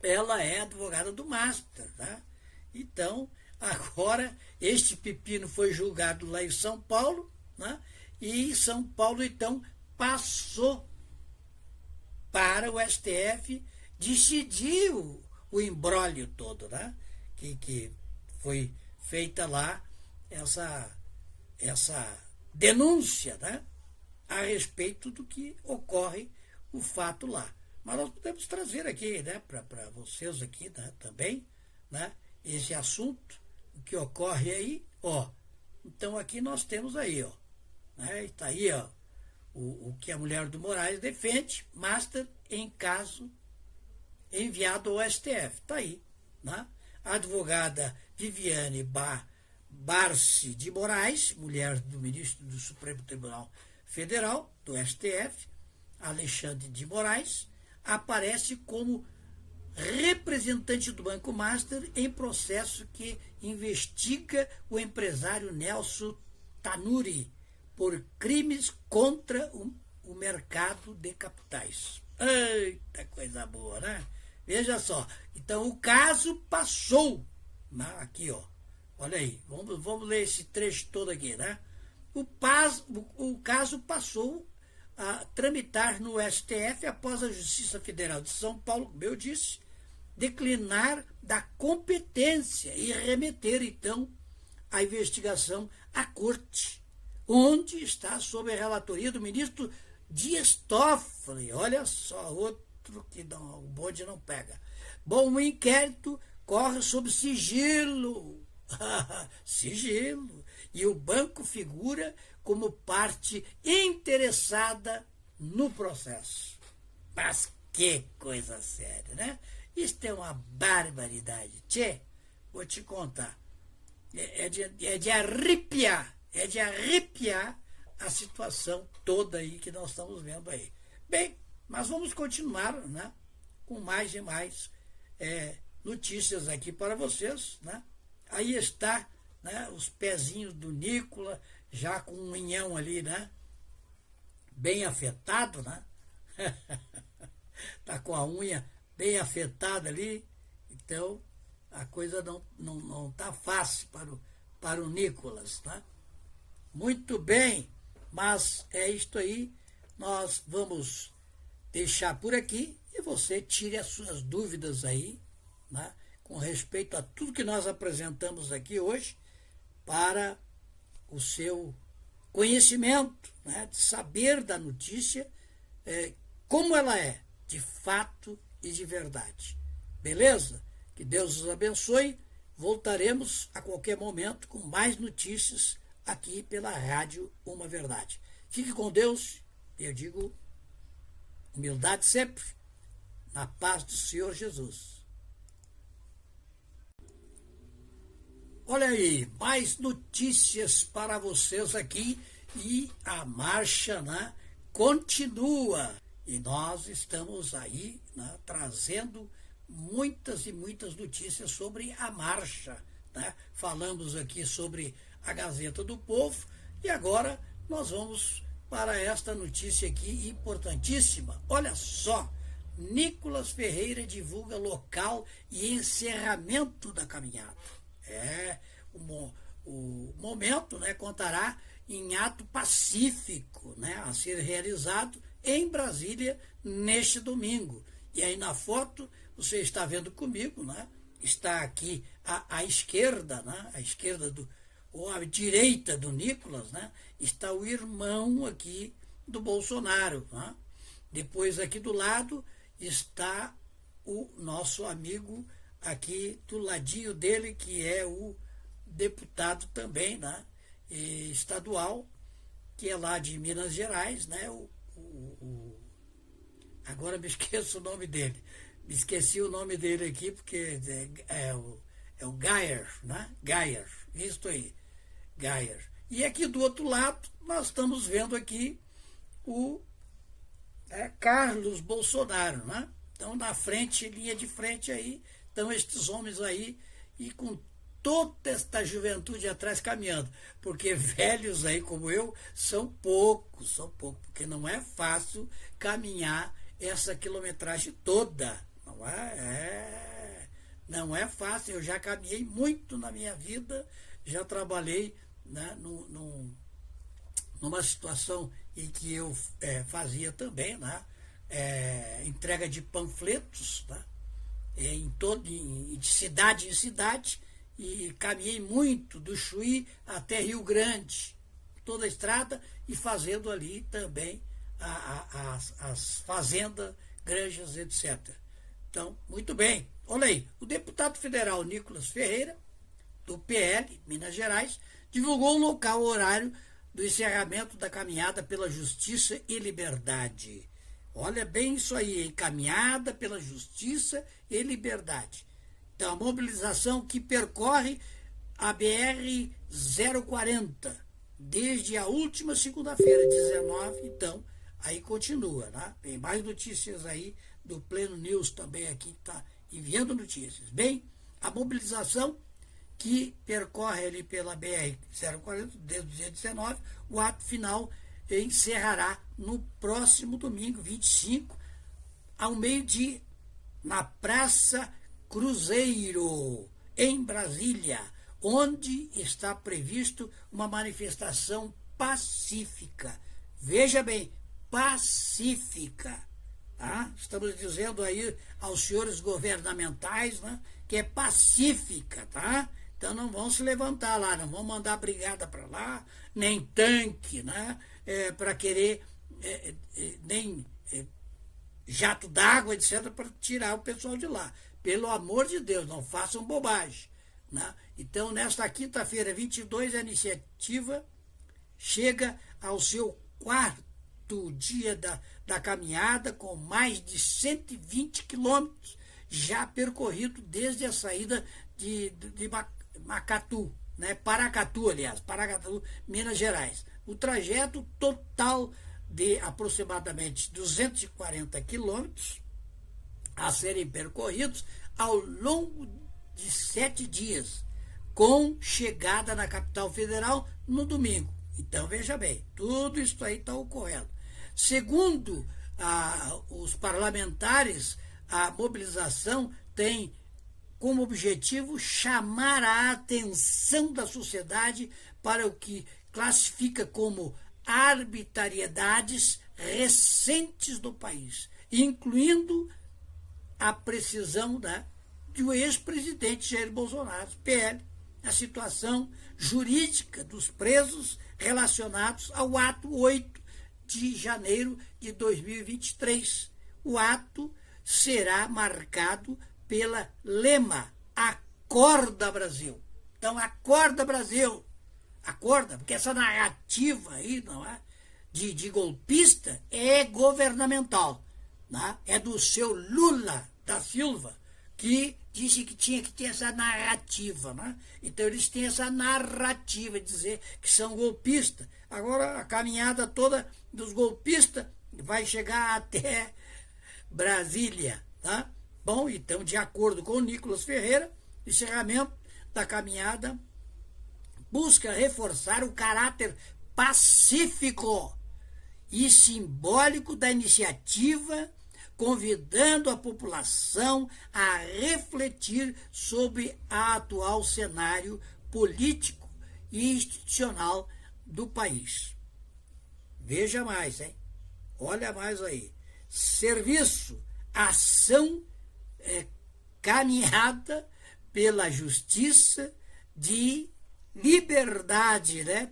ela é advogada do Master. Né? Então, agora, este pepino foi julgado lá em São Paulo, né? E em São Paulo, então, passou para o STF decidir o imbróglio todo, né? Que foi feita lá essa denúncia, né? A respeito do que ocorre o fato lá. Mas nós podemos trazer aqui, né, para vocês aqui, né, também, né, esse assunto, o que ocorre aí, ó. Então aqui nós temos aí, ó, né, está aí, ó, o que a mulher do Moraes defende, Master em caso enviado ao STF. Está aí, né? A advogada Viviane Barci de Moraes, mulher do ministro do Supremo Tribunal Federal, do STF, Alexandre de Moraes, aparece como representante do Banco Master em processo que investiga o empresário Nelson Tanuri por crimes contra o mercado de capitais. Eita, coisa boa, né? Veja só. Então, o caso passou. Aqui, ó. Olha aí. Vamos ler esse trecho todo aqui, né? O caso passou a tramitar no STF após a Justiça Federal de São Paulo, como eu disse, declinar da competência e remeter, então, a investigação à Corte, onde está sob a relatoria do ministro Dias Toffoli. Olha só, outro que o bonde não pega. Bom, o inquérito corre sob sigilo. Sigilo. E o banco figura como parte interessada no processo. Mas que coisa séria, né? Isto é uma barbaridade. Tchê, vou te contar. É de arrepiar. É de arrepiar a situação toda aí que nós estamos vendo aí. Bem, mas vamos continuar, né, com mais e mais notícias aqui para vocês, né? Aí está, né, os pezinhos do Nicola, já com um unhão ali, né? Bem afetado, né? Tá com a unha bem afetada ali, então a coisa não tá fácil para o Nicolas, né? Muito bem, mas é isto aí, nós vamos deixar por aqui e você tire as suas dúvidas aí, né, com respeito a tudo que nós apresentamos aqui hoje, para o seu conhecimento, né, de saber da notícia, como ela é, de fato e de verdade. Beleza? Que Deus os abençoe. Voltaremos a qualquer momento com mais notícias aqui pela Rádio Uma Verdade. Fique com Deus, eu digo, humildade sempre, na paz do Senhor Jesus. Olha aí, mais notícias para vocês aqui e a marcha, né, continua. E nós estamos aí, né, trazendo muitas e muitas notícias sobre a marcha, né? Falamos aqui sobre a Gazeta do Povo e agora nós vamos para esta notícia aqui importantíssima. Olha só, Nicolas Ferreira divulga local e encerramento da caminhada. O momento, né, contará em ato pacífico, né, a ser realizado em Brasília neste domingo. E aí na foto, você está vendo comigo, né, está aqui à esquerda, né, à esquerda ou à direita do Nicolas, né, está o irmão aqui do Bolsonaro. Né? Depois aqui do lado está o nosso amigo aqui do ladinho dele, que é o deputado também, né, estadual, que é lá de Minas Gerais, né, agora me esqueço o nome dele. Me esqueci o nome dele aqui, porque é o Geyer, né? Geyer, isso aí, Geyer. E aqui do outro lado, nós estamos vendo aqui o Carlos Bolsonaro, né? Então, na frente, linha de frente aí, estão estes homens aí, e com toda esta juventude atrás caminhando, porque velhos aí como eu são poucos, porque não é fácil caminhar essa quilometragem toda, não é fácil. Eu já caminhei muito na minha vida, já trabalhei, né, numa situação em que eu fazia também, né, entrega de panfletos, né, de cidade em cidade, e caminhei muito do Chuí até Rio Grande, toda a estrada, e fazendo ali também as fazendas, granjas, etc. Então, muito bem. Olha aí, o deputado federal Nicolas Ferreira, do PL, Minas Gerais, divulgou o local, o horário do encerramento da caminhada pela Justiça e Liberdade. Olha bem isso aí, hein? Caminhada pela Justiça e Liberdade. Então, a mobilização que percorre a BR-040 desde a última segunda-feira, 19, então, aí continua, né? Tem mais notícias aí do Pleno News também aqui, que está enviando notícias. Bem, a mobilização que percorre ali pela BR-040 desde o dia 19, o ato final encerrará no próximo domingo, 25, ao meio-dia, na Praça Cruzeiro, em Brasília, onde está previsto uma manifestação pacífica. Veja bem, pacífica. Tá? Estamos dizendo aí aos senhores governamentais, né, que é pacífica, tá? Então não vão se levantar lá, não vão mandar brigada para lá, nem tanque, né, para querer, nem jato d'água, etc., para tirar o pessoal de lá. Pelo amor de Deus, não façam bobagem. Né? Então, nesta quinta-feira, 22, a iniciativa chega ao seu quarto dia da caminhada, com mais de 120 quilômetros já percorrido desde a saída de Macatu, né? Paracatu, Minas Gerais. O trajeto total de aproximadamente 240 quilômetros a serem percorridos ao longo de 7 dias, com chegada na capital federal no domingo. Então, veja bem, tudo isso aí está ocorrendo. Segundo os parlamentares, a mobilização tem como objetivo chamar a atenção da sociedade para o que classifica como arbitrariedades recentes do país, incluindo a precisão do ex-presidente Jair Bolsonaro, PL, a situação jurídica dos presos relacionados ao ato 8 de janeiro de 2023. O ato será marcado pela lema Acorda Brasil. Então, acorda Brasil. Acorda, porque essa narrativa aí, não é, de golpista é governamental. Né? É do seu Lula da Silva, que disse que tinha que ter essa narrativa, né? Então eles têm essa narrativa de dizer que são golpistas. Agora a caminhada toda dos golpistas vai chegar até Brasília, tá? Bom, então, de acordo com o Nicolas Ferreira, o encerramento da caminhada busca reforçar o caráter pacífico e simbólico da iniciativa, convidando a população a refletir sobre o atual cenário político e institucional do país. Veja mais, hein? Olha mais aí. Serviço, ação, caminhada pela justiça de liberdade, né?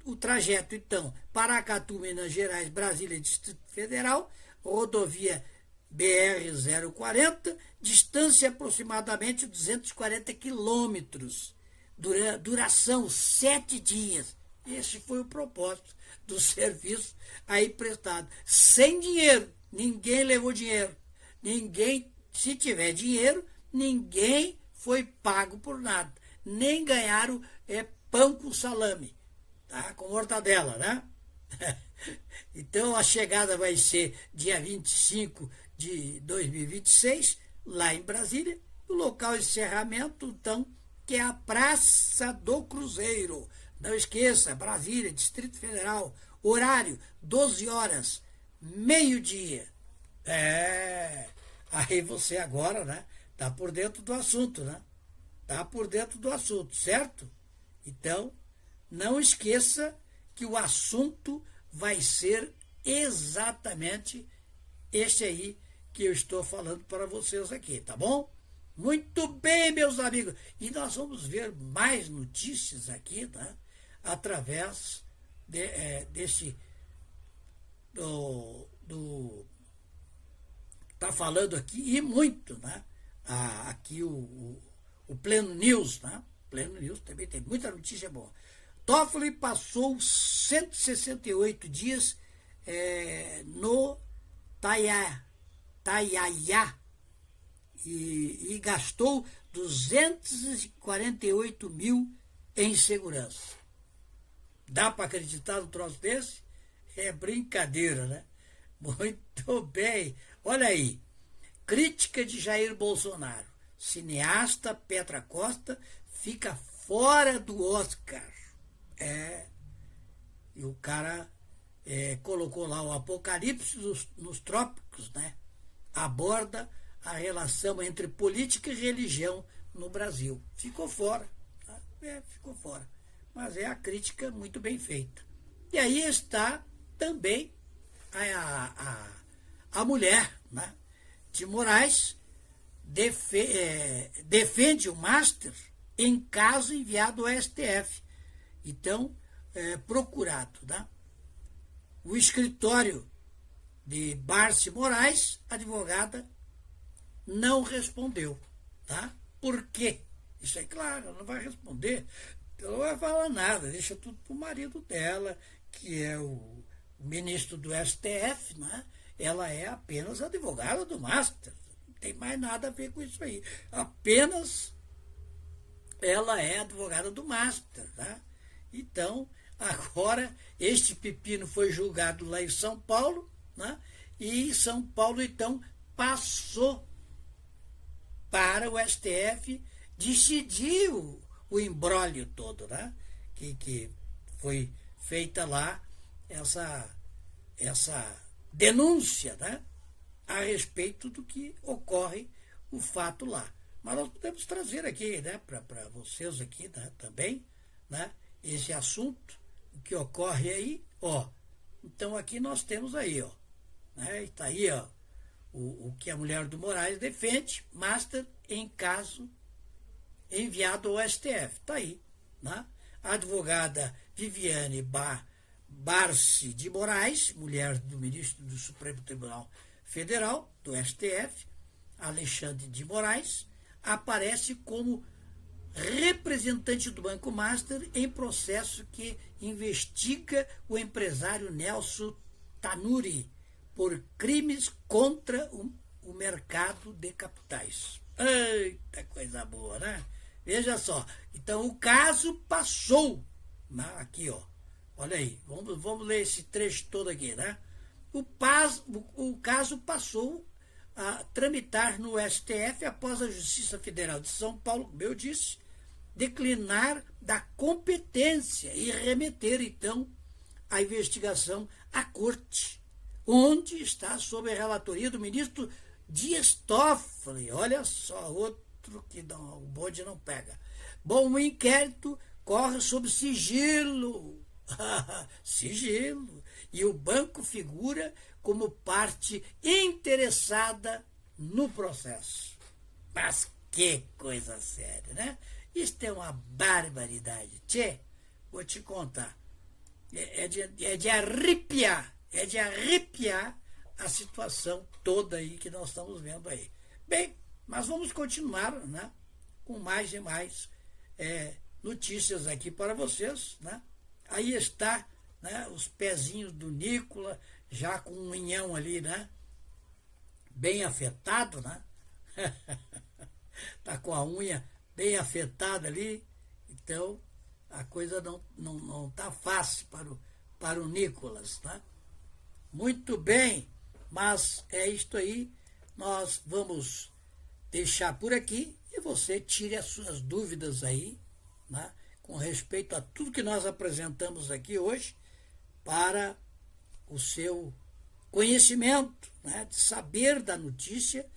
O trajeto, então, Paracatu, Minas Gerais, Brasília, Distrito Federal, rodovia BR-040, distância aproximadamente 240 quilômetros, duração 7 dias. Esse foi o propósito do serviço aí prestado. Sem dinheiro, ninguém levou dinheiro. Ninguém, se tiver dinheiro, ninguém foi pago por nada. Nem ganharam pão com salame, tá? Com mortadela, né? Então a chegada vai ser dia 25 de 2026, lá em Brasília. O local de encerramento, então, que é a Praça do Cruzeiro. Não esqueça, Brasília, Distrito Federal, horário 12 horas, meio-dia. Aí você agora, né, tá por dentro do assunto, né? Tá por dentro do assunto, certo? Então, não esqueça que o assunto vai ser exatamente este aí que eu estou falando para vocês aqui, tá bom? Muito bem, meus amigos. E nós vamos ver mais notícias aqui, né? Através desse tá falando aqui, e muito, né? Aqui o Pleno News, né? Pleno News também tem muita notícia boa. Toffoli passou 168 dias no Taiaiá e gastou 248 mil em segurança. Dá para acreditar num troço desse? É brincadeira, né? Muito bem. Olha aí. Crítica de Jair Bolsonaro. Cineasta Petra Costa fica fora do Oscar. E o cara colocou lá o Apocalipse nos Trópicos, né? Aborda a relação entre política e religião no Brasil. Ficou fora. Tá? Ficou fora. Mas é a crítica muito bem feita. E aí está também a mulher, né, de Moraes, defende o Master em caso enviado ao STF. Então, procurado. Né? O escritório de Barce Moraes, advogada, não respondeu. Tá? Por quê? Isso é claro, ela não vai responder. Ela não vai falar nada, deixa tudo para o marido dela, que é o ministro do STF, né? Ela é apenas advogada do Master. Não tem mais nada a ver com isso aí. Apenas ela é advogada do Master. Né? Então, agora, este pepino foi julgado lá em São Paulo, né? E São Paulo, então, passou para o STF decidir o imbróglio todo, né? Que foi feita lá essa denúncia, né? A respeito do que ocorre o fato lá. Mas nós podemos trazer aqui, né, para vocês aqui, né, também, né, esse assunto, o que ocorre aí, ó. Então aqui nós temos aí, ó, né, está aí, ó, o que a mulher do Moraes defende, Master em caso enviado ao STF. Está aí, né? A advogada Viviane Barce de Moraes, mulher do ministro do Supremo Tribunal Federal, do STF, Alexandre de Moraes, aparece como representante do Banco Master em processo que investiga o empresário Nelson Tanuri por crimes contra o o mercado de capitais. Eita, coisa boa, né? Veja só. Então, o caso passou. Aqui, ó. Olha aí. Vamos ler esse trecho todo aqui, né? O caso passou a tramitar no STF após a Justiça Federal de São Paulo, como eu disse, declinar da competência e remeter, então, a investigação à Corte, onde está sob a relatoria do ministro Dias Toffoli. Olha só, outro que não, o bonde não pega. Bom, o inquérito corre sob sigilo. Sigilo. E o banco figura como parte interessada no processo. Mas que coisa séria, né? Isto é uma barbaridade. Tchê, vou te contar. É de arrepiar. É de arrepiar a situação toda aí que nós estamos vendo aí. Bem, mas vamos continuar, né, com mais e mais notícias aqui para vocês, né? Aí está, né, os pezinhos do Nicola, já com um unhão ali, né? Bem afetado, né? Tá com a unha bem afetada ali, então a coisa não tá fácil para o Nicolas, né? Muito bem, mas é isto aí, nós vamos deixar por aqui e você tire as suas dúvidas aí, né, com respeito a tudo que nós apresentamos aqui hoje, para o seu conhecimento, né, de saber da notícia,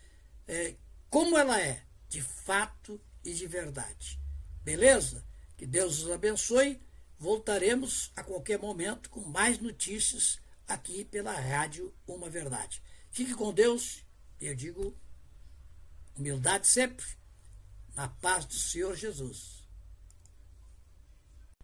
como ela é, de fato e de verdade. Beleza? Que Deus os abençoe. Voltaremos a qualquer momento com mais notícias aqui pela Rádio Uma Verdade. Fique com Deus, eu digo, humildade sempre, na paz do Senhor Jesus.